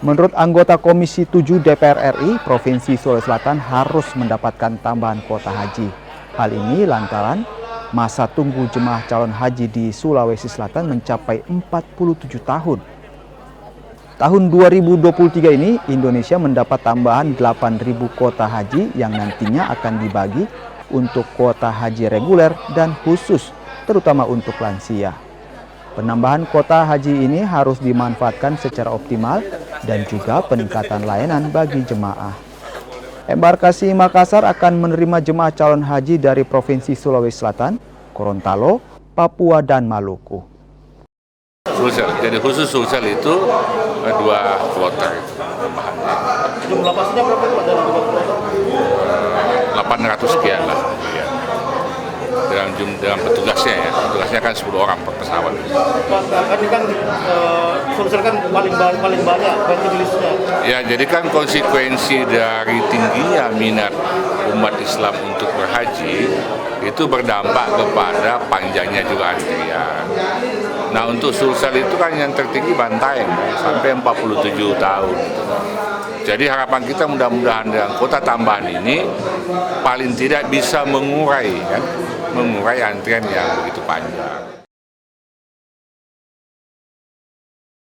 Menurut anggota Komisi 7 DPR RI, Provinsi Sulawesi Selatan harus mendapatkan tambahan kuota haji. Hal ini lantaran masa tunggu jemaah calon haji di Sulawesi Selatan mencapai 47 tahun. Tahun 2023 ini, Indonesia mendapat tambahan 8.000 kuota haji yang nantinya akan dibagi untuk kuota haji reguler dan khusus, terutama untuk lansia. Penambahan kuota haji ini harus dimanfaatkan secara optimal dan juga peningkatan layanan bagi jemaah. Embarkasi Makassar akan menerima jemaah calon haji dari Provinsi Sulawesi Selatan, Gorontalo, Papua, dan Maluku. Sulsel, jadi khusus Sulsel itu 2 kloter itu tambahannya. Jumlah pastinya berapa Pak dari 2 kloter? 800 sekian lah. Ya. Dengan petugasnya ya, petugasnya kan 10 orang per pesawat. Pak, ini kan Sulsel kan paling banyak waiting listnya. Ya, jadi kan konsekuensi dari tingginya minat umat Islam untuk berhaji itu berdampak kepada panjangnya juga antrian. Nah, untuk Sulsel itu kan yang tertinggi Bantaeng sampai 47 tahun. Jadi harapan kita mudah-mudahan dengan kuota tambahan ini paling tidak bisa mengurai antrian yang begitu panjang.